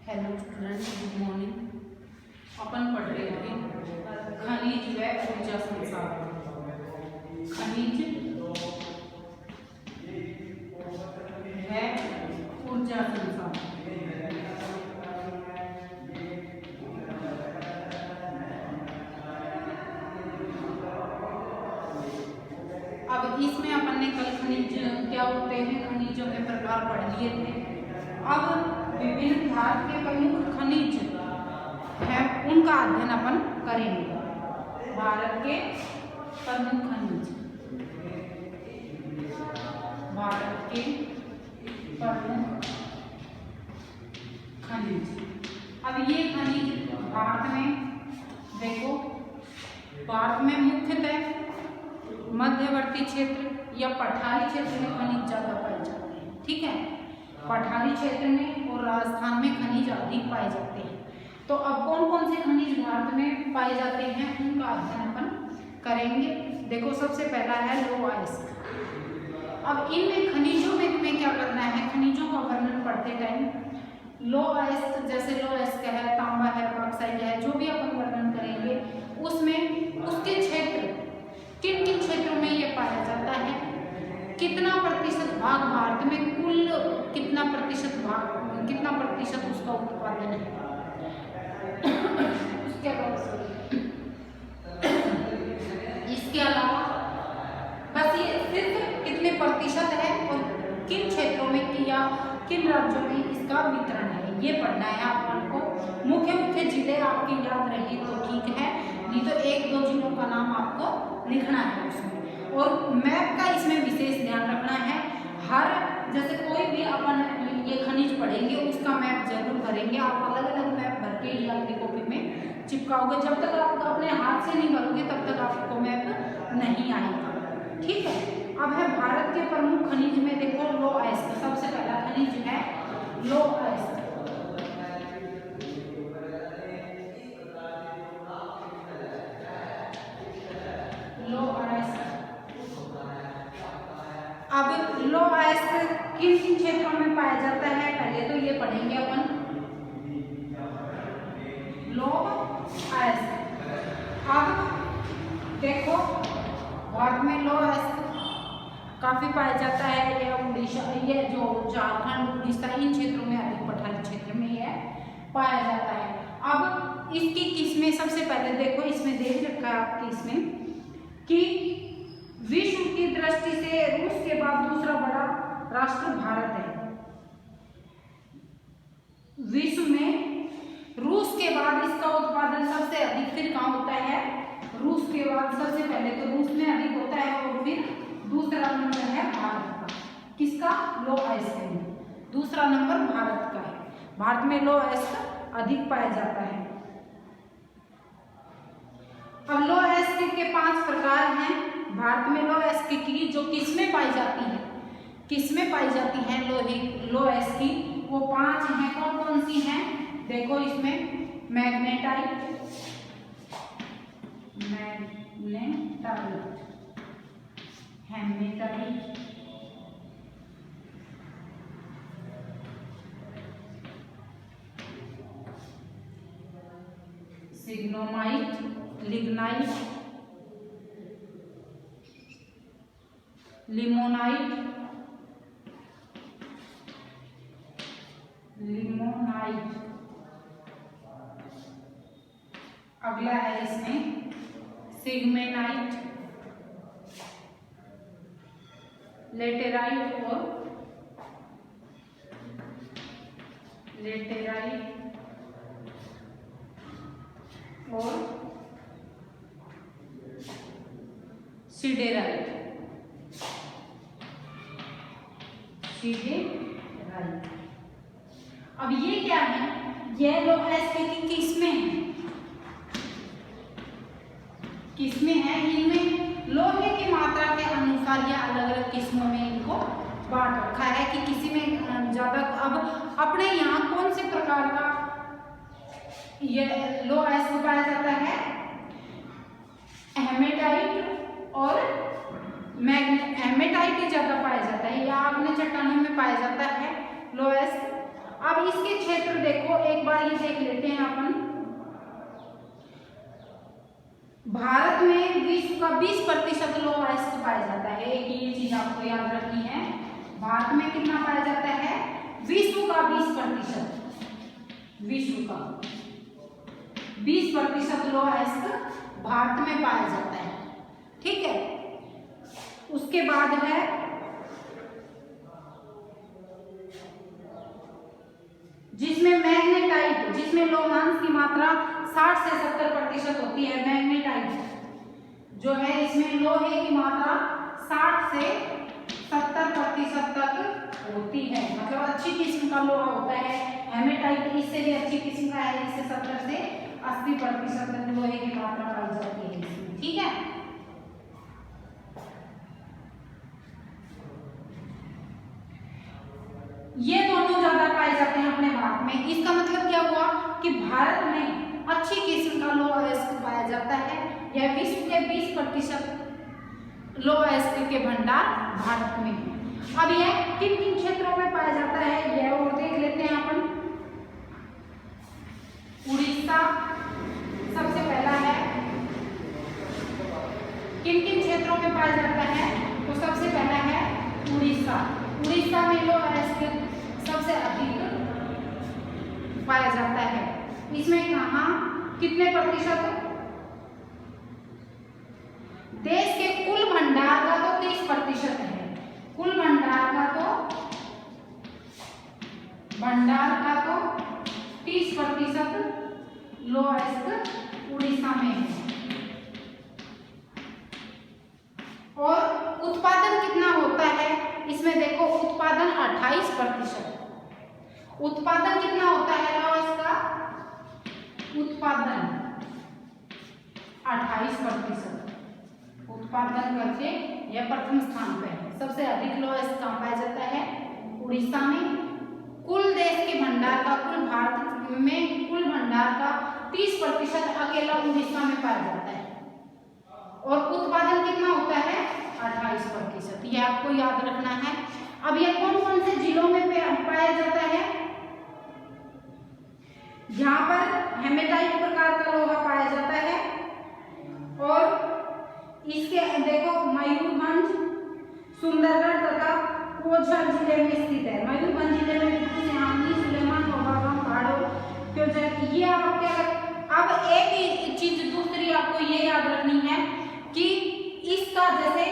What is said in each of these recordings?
Hello student, good morning. अपन पढ़ रहे थे खनिज व ऊर्जा संसाधन। खनिज व ऊर्जा संसाधन। अब इसमें अपन ने कल खनिज क्या होते हैं, खनिजों के प्रकार पढ़ लिए थे। अब विभिन्न भारत के प्रमुख खनिज हैं, उनका अध्ययन अपन करेंगे। भारत के प्रमुख खनिज, भारत के प्रमुख खनिज। अब ये खनिज भारत में देखो, भारत में मुख्यतः मध्यवर्ती क्षेत्र या पठारी क्षेत्र में खनिज ज्यादा पाए जाते हैं। ठीक है, पठारी क्षेत्र में और राजस्थान में खनिज अधिक पाए जाते हैं। तो अब कौन कौन से खनिज भारत में पाए जाते हैं, उनका अध्ययन अपन करेंगे। देखो, सबसे पहला है लौह अयस्क। अब इन खनिजों में तुम्हें क्या करना है, खनिजों का वर्णन पढ़ते टाइम लौह अयस्क, जैसे लौह अयस्क है, तांबा है, बॉक्साइट है, जो भी अपन वर्णन करेंगे उसमें उसके क्षेत्र, किन किन क्षेत्रों में ये पाया जाता है, कितना प्रतिशत भाग भारत में, कुल कितना प्रतिशत भाग, कितना प्रतिशत उसका उत्पादन है, उसके इसके अलावा बस ये सिर्फ कितने प्रतिशत है और किन क्षेत्रों में या किन राज्यों में इसका वितरण है, ये पढ़ना है अपन को। मुख्य मुख्य जिले आपकी याद रही तो ठीक है, नहीं तो एक दो जिलों का नाम आपको लिखना है उसमें। और मैप का इसमें विशेष ध्यान रखना है। हर जैसे कोई भी अपन ये खनिज पढ़ेंगे उसका मैप जरूर करेंगे। आप अलग अलग मैप भर के ही अपनी कॉपी में चिपकाओगे। जब तक आप अपने हाथ से नहीं भरोगे तब तक आपको मैप नहीं आएगा। ठीक है, अब है भारत के प्रमुख खनिज में देखो लौह अयस्क। सबसे पहला खनिज है लौह अयस्क। अब लौह अयस्क किन किन क्षेत्रों में पाया जाता है, पहले तो ये पढ़ेंगे अपन लौह अयस्क। अब देखो, भारत में लौह अयस्क काफी पाया जाता है। ये उड़ीसा, ये जो झारखंड, उड़ीसा, इन क्षेत्रों में अधिक पठारी क्षेत्र में यह पाया जाता है। अब इसकी किस्में, सबसे पहले देखो इसमें देख रखा है आपकी इसमें कि विश्व की दृष्टि से रूस के बाद दूसरा बड़ा राष्ट्र भारत है। विश्व में रूस के बाद इसका उत्पादन सबसे अधिक फिर कहाँ होता है, रूस के बाद सबसे पहले तो रूस में अधिक होता है और फिर दूसरा नंबर है भारत का। किसका? लौह अयस्क में दूसरा नंबर भारत का है। भारत में लौह अयस्क अधिक पाया जाता है। अब लौह अयस्क के 5 प्रकार हैं। भारत में लौह अयस्क की जो किस्में पाई जाती हैं, किस्में पाई जाती हैं लौह अयस्क की, वो 5 हैं। कौन कौन सी हैं? देखो इसमें मैग्नेटाइट, हेमेटाइट, सिग्नोमाइट, लिग्नाइट, लिमोनाइट, अगला है इसमें सिग्मेनाइट, लेटेराइट और सिडेराइट। अब ये क्या है, ये लौह अयस्क की किस्में हैं। इनमें लोहे की मात्रा के अनुसार या अलग अलग किस्मों में इनको बांट रखा है कि किसी में ज्यादा। अब अपने यहाँ कौन से प्रकार का ये लौह अयस्क पाया जाता है? हेमेटाइट और हेमेटाइट ही ज्यादा पाया जाता है, या अपने चट्टानों में पाया जाता है लौह अयस्क। अब अब इसके क्षेत्र देखो, एक बार ये देख लेते हैं अपन। भारत में विश्व का 20% लौह अयस्क पाया जाता है। एक ये चीज आपको याद रखनी है, भारत में कितना पाया जाता है? विश्व का 20%, विश्व का 20% लौह अयस्क भारत में पाया जाता है। ठीक है, उसके बाद है जिसमें मैग्नेटाइट, जिसमें लौहांश की मात्रा 60 से 70% होती है। मैग्नेटाइट जो है, इसमें लोहे की मात्रा 60 से 70% तक होती है, मतलब अच्छी किस्म का लोहा होता है। हेमेटाइट इससे भी अच्छी किस्म का है, इससे 70 से 80% तक लोहे की मात्रा पाई जाती है इसमें। ठीक है, ये दोनों ज्यादा पाए जाते हैं अपने भारत में। इसका मतलब क्या हुआ कि भारत में अच्छी किस्म का लौह अयस्क पाया जाता है। यह विश्व के 20% लौह अयस्क के भंडार भारत में है। अब यह किन किन क्षेत्रों में पाया जाता है यह और देख लेते हैं अपन। उड़ीसा सबसे पहला है। किन किन क्षेत्रों में पाया जाता है? तो सबसे पहला है उड़ीसा। उड़ीसा में लौह अयस्क सबसे अधिक पाया जाता है। इसमें कहाँ कितने प्रतिशत? देश के कुल भंडार का तो 30% है। कुल भंडार का तो 30% लौह अयस्क उड़ीसा में है। और उत्पादन कितना होता है? इसमें देखो उत्पादन 28%। उत्पादन कितना होता है लौह अयस्क का? उत्पादन 28% उत्पादन करके यह प्रथम स्थान पे है। सबसे अधिक लौह अयस्क कहाँ पाया जाता है? उड़ीसा में। कुल देश के भंडार का, कुल भारत में कुल भंडार का 30% अकेला उड़ीसा में पाया जाता है। और उत्पादन कितना होता है? 28%। यह आपको याद रखना है। अब यह कौन कौन से जिलों में पाया जाता है? यहाँ पर हेमेटाइट प्रकार का लोहा पाया जाता है। और इसके देखो मयूरभंज, सुंदरगढ़ तथा कोझर जिले में स्थित है। मयूरभंज जिले में सुलेमान, ये आप क्या? अब एक चीज दूसरी आपको ये याद रखनी है कि इसका जैसे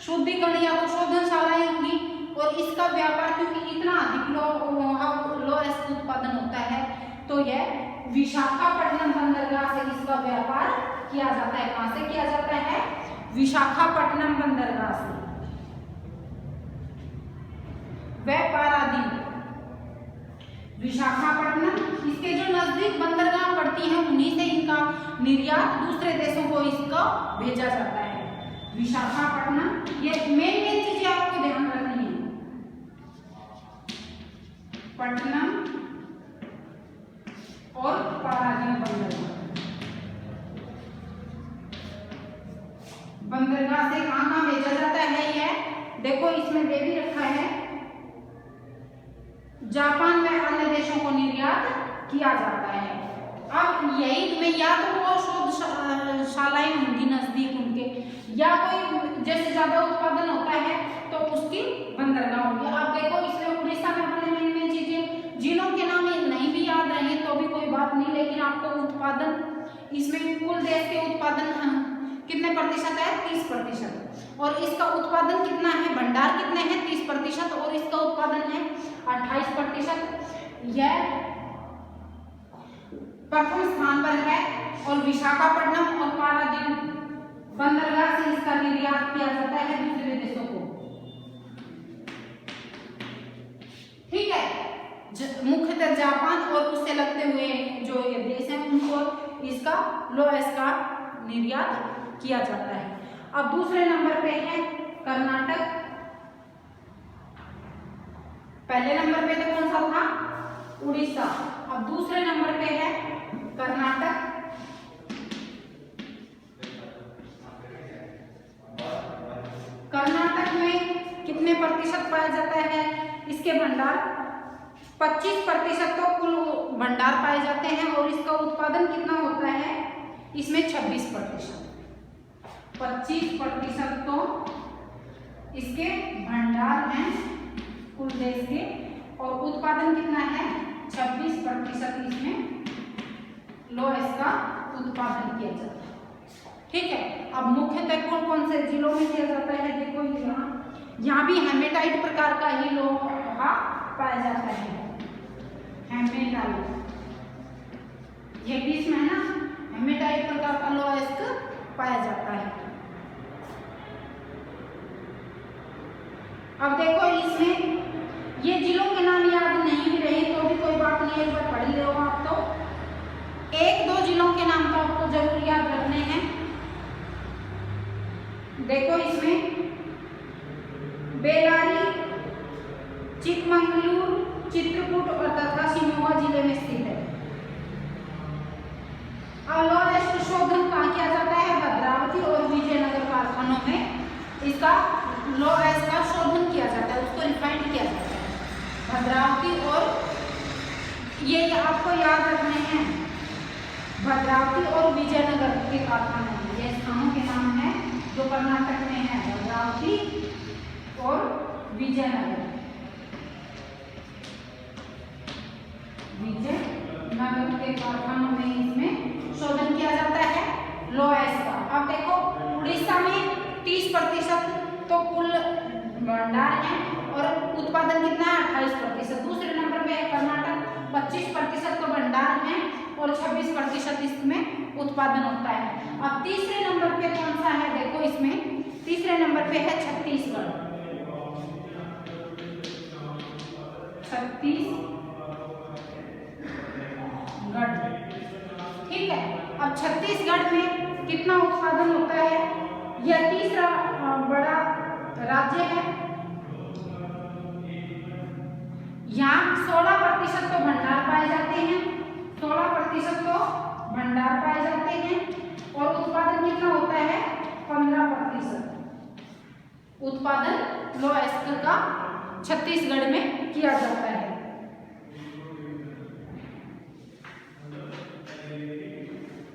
शुद्धिकरण या तो शोधनशालाएं होंगी, और इसका व्यापार क्योंकि इतना अधिक लौह अयस्क उत्पादन होता है, तो यह विशाखापट्टनम बंदरगाह से इसका व्यापार किया जाता है। कहां से किया जाता है? विशाखापट्टनम बंदरगाह से। व्यापाराधीन विशाखापट्टनम, इसके जो नजदीक बंदरगाह पड़ती हैं उन्हीं से इनका निर्यात दूसरे देशों को इसका भेजा जाता है। विशाखापट्टनम, ये मेन चीजें आपको ध्यान रखनी है। पट्टनम और पारादीप बंदरगाह से कहाँ भेजा जाता है? यह देखो इसमें दे भी रखा है, जापान में अन्य देशों को निर्यात किया जाता है। अब यही में या तो वो शोधशालाएं होंगी नजदीक उनके, या कोई जैसे ज्यादा उत्पादन होता है तो उसकी बंदरगाह होगी। आप देखो इसमें उड़ीसा में अपने मेन चीजें, जिलों के नाम नहीं भी याद रहे तो भी कोई बात नहीं, लेकिन आपको उत्पादन, इसमें कुल देश के उत्पादन कितने प्रतिशत है? 30%। और इसका उत्पादन कितना है? भंडार कितने हैं? 30%। और इसका उत्पादन है 28%। यह प्रथम स्थान पर है। और विशाखापट्टनम और पारादीप बंदरगाह से इसका निर्यात किया जाता है दूसरे देशों को। ठीक है, मुख्यतः जापान और उससे लगते हुए जो ये देश हैं उनको इसका लौह अयस्क का निर्यात किया जाता है। अब दूसरे नंबर पे है कर्नाटक। पहले नंबर पे तो कौन सा था? उड़ीसा। अब दूसरे नंबर पे है कर्नाटक। कर्नाटक में कितने प्रतिशत पाया जाता है इसके भंडार? 25% तो कुल भंडार पाए जाते हैं और इसका उत्पादन कितना होता है इसमें 26%। 25% तो इसके भंडार हैं कुल देश के और उत्पादन कितना है 26% इसमें लोहा का उत्पादन किया जाता है। ठीक है, अब मुख्यतः कौन कौन से जिलों में किया जाता है देखो, यहाँ भी हेमेटाइट प्रकार का ही लोहा पाया जाता है। हेमेटाइट ये भी इसमें है ना, हेमेटाइट प्रकार का लोहा इसका पाया जाता है। अब देखो इसमें ये जिलों के नाम याद नहीं भी रहे तो भी कोई बात नहीं, एक बार पढ़ ही लो आप। तो एक दो जिलों के नाम तो आपको जरूर याद रखने हैं। देखो इसमें बेलारी, चिकमंगलूर, चित्रकूट और तथा शिमोगा जिले में स्थित है। अब लोहा शोधन कहाँ किया जाता है, भद्रावती और विजयनगर कारखानों में इसका लोहा का शोधन किया जाता है, उसको रिफाइंड किया जाता है। भद्रावती और ये आपको याद रखने हैं, भद्रावती और विजयनगर के कारखानों में, ये स्थानों के नाम है जो कर्नाटक में है, भद्रावती और विजयनगर। विजयनगर के कारखानों में इसमें शोधन किया जाता है लोहा का। अब देखो उड़ीसा में 30% तो कुल भंडार है और उत्पादन कितना है 28%। दूसरे नंबर पे है कर्नाटक, 25% तो भंडार है और 26% इसमें उत्पादन होता है। अब तीसरे नंबर पे कौन सा है देखो, इसमें तीसरे नंबर पे है छत्तीसगढ़। ठीक है, अब छत्तीसगढ़ में कितना उत्पादन होता है, यह तीसरा बड़ा राज्य है। यहाँ 16% तो भंडार पाए जाते हैं, 16% तो भंडार पाए जाते हैं और उत्पादन कितना होता है 15%। उत्पादन लोहा का छत्तीसगढ़ में किया जाता है।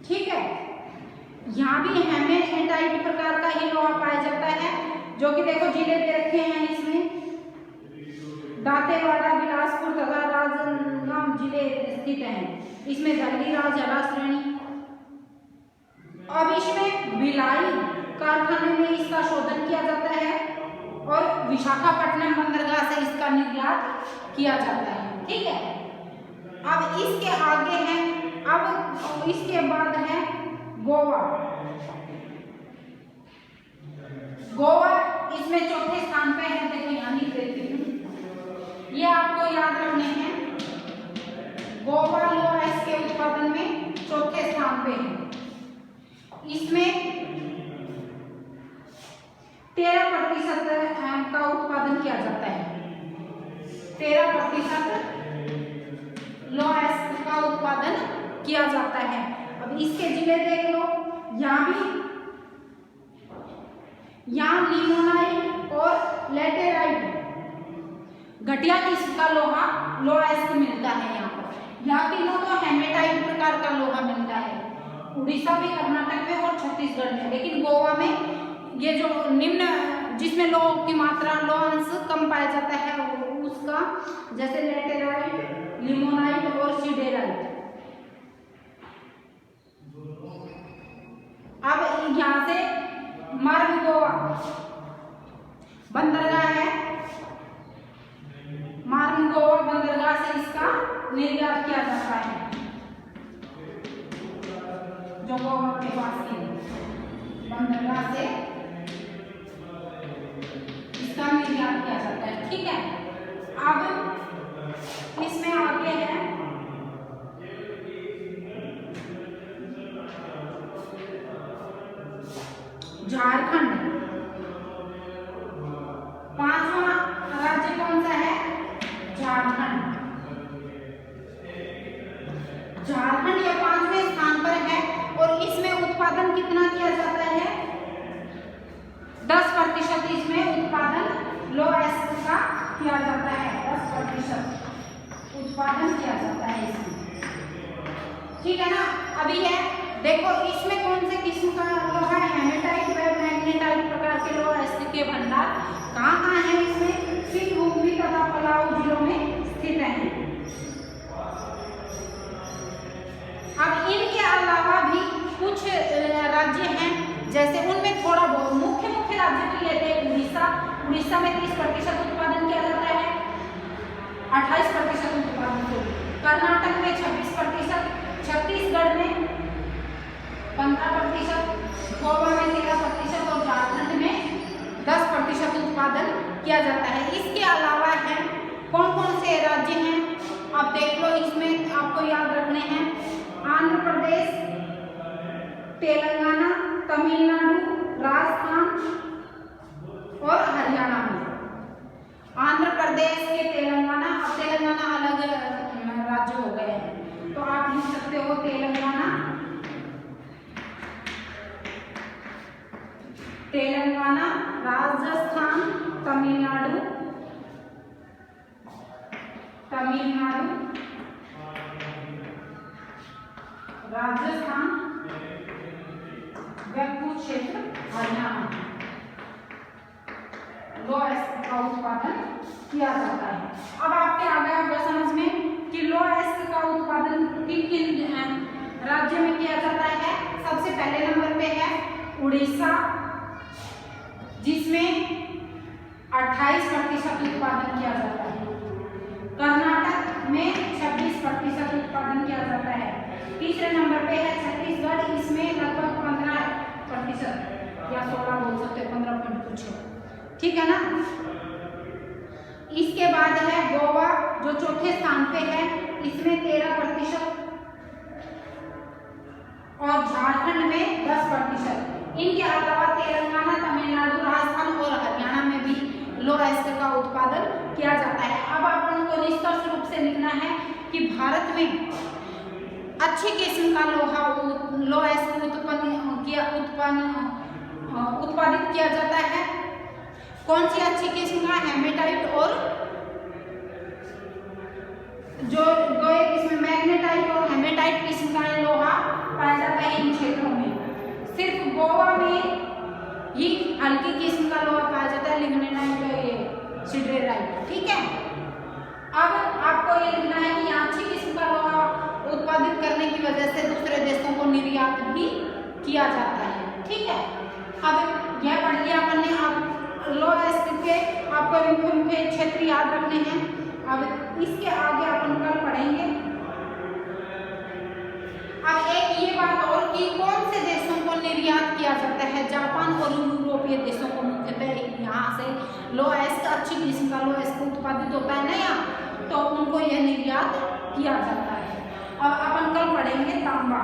ठीक है, यहाँ भी हेमेटाइट प्रकार का ही लोहा पाया जाता है, जो कि देखो जिले दे रखे हैं इसमें, दांतेवाड़ा, बिलासपुर तथा राजनांदगांव जिले स्थित हैं। इसमें दल्ली राजहरा श्रेणी। अब इसमें भिलाई कारखाने में इसका शोधन किया जाता है और विशाखापट्टनम बंदरगाह से इसका निर्यात किया जाता है। ठीक है, अब इसके आगे है, अब इसके बाद है गोवा। गोवा इसमें चौथे स्थान पे है, देखो यहाँ लिख देती हूँ, ये आपको याद रखने हैं। गोवा लोहा इसके उत्पादन में चौथे स्थान पे है। इसमें 13% का उत्पादन किया जाता है, 13% लोहा का उत्पादन किया जाता है। अब इसके जिले देख लो, यहाँ लिमोनाइट और लेटेराइट घटिया किस्म का लोहा इसको मिलता है। यहाँ तीनों तो हेमेटाइट प्रकार का लोहा मिलता है, उड़ीसा में, कर्नाटक में और छत्तीसगढ़ में। लेकिन गोवा में ये जो निम्न जिसमें लोह की मात्रा, लोहांश कम पाया जाता है उसका, जैसे लेटेराइट, लिमोनाइट और सीडेराइट। अब यहाँ से मार्मगोवा बंदरगाह है, मार्मगोवा बंदरगाह से इसका निर्यात किया जाता है, जो गोवा के पास की बंदरगाह से इसका निर्यात किया जाता है। ठीक है, अब इसमें आगे है झारखंड। पांचवा राज्य कौन सा है, झारखंड। झारखंड या 5वें स्थान पर है और इसमें उत्पादन कितना किया जाता है, 10% इसमें उत्पादन लोहा का किया जाता है। 10% उत्पादन किया जाता है इसमें। ठीक है ना। अभी है देखो इसमें कौन से किस्म का लोहा है, हेमेटाइट व मैग्नेटाइट प्रकार के लोहा के भंडार कहाँ है इसमें, सिंहभूमि तथा पलाऊ जिलों में स्थित है। अब इनके अलावा भी कुछ राज्य हैं, जैसे उनमें थोड़ा बहुत मुख्य राज्य तो लेते हैं उड़ीसा में 30% उत्पादन किया जाता है, 28% उत्पादन को, कर्नाटक में 26%, छत्तीसगढ़ में 15%, गोवा में 13% और झारखंड में 10% उत्पादन किया जाता है। इसके अलावा है कौन कौन से राज्य हैं, आप देख लो, इसमें आपको याद रखने हैं आंध्र प्रदेश, तेलंगाना, तमिलनाडु, राजस्थान और हरियाणा में। आंध्र प्रदेश के तेलंगाना, अब तेलंगाना अलग राज्य हो गए हैं, तो आप लिख सकते हो तेलंगाना, राजस्थान, तमिलनाडु, राजस्थान व कुछ क्षेत्र हरियाणा लोहा का उत्पादन किया जाता है। अब आपके आ गया होगा समझ में कि लोहा का उत्पादन किन किन राज्य में किया जाता है। सबसे पहले नंबर पे है उड़ीसा, जिसमें 28% उत्पादन किया जाता है। कर्नाटक में 26% उत्पादन किया जाता है। तीसरे नंबर पे है छत्तीसगढ़, इसमें लगभग 15% या 16 बोल सकते हैं, 15 पॉइंट कुछ, ठीक है ना। इसके बाद है गोवा जो चौथे स्थान पे है, इसमें 13% और झारखंड में 10%। इनके अलावा तेलंगाना, तमिलनाडु, राजस्थान और हरियाणा में भी लोहा का उत्पादन किया जाता है। अब अपन को निष्कर्ष रूप से लिखना है कि भारत में अच्छी किस्म का लोहा उत्पादित किया जाता है। कौन सी अच्छी किस्म का, हेमेटाइट और जो इसमें मैग्नेटाइट और हेमेटाइट किस्म का लोहा पाया जाता है इन क्षेत्रों में। सिर्फ गोवा में ही हल्की किस्म का लोहा पाया जाता है, लिग्नाइट और ये सिडरेराइट, ठीक है। अब आपको ये लिखना है कि अच्छी किस्म का लोहा उत्पादित करने की वजह से दूसरे देशों को निर्यात भी किया जाता है, ठीक है। अब यह पढ़ लिया अपन ने। अब लोहा के आपको मुख्य क्षेत्र याद रखने हैं। अब इसके आगे अपन कल पढ़ेंगे। अब एक ये बात और कि कौन से देशों को निर्यात किया जाता है, जापान और यूरोपीय देशों को मुख्यतः यहाँ से लोहा अच्छी किस्म का लोहा उत्पादित होता है ना यहाँ, तो उनको यह निर्यात किया जाता है। अब अपन कल पढ़ेंगे तांबा।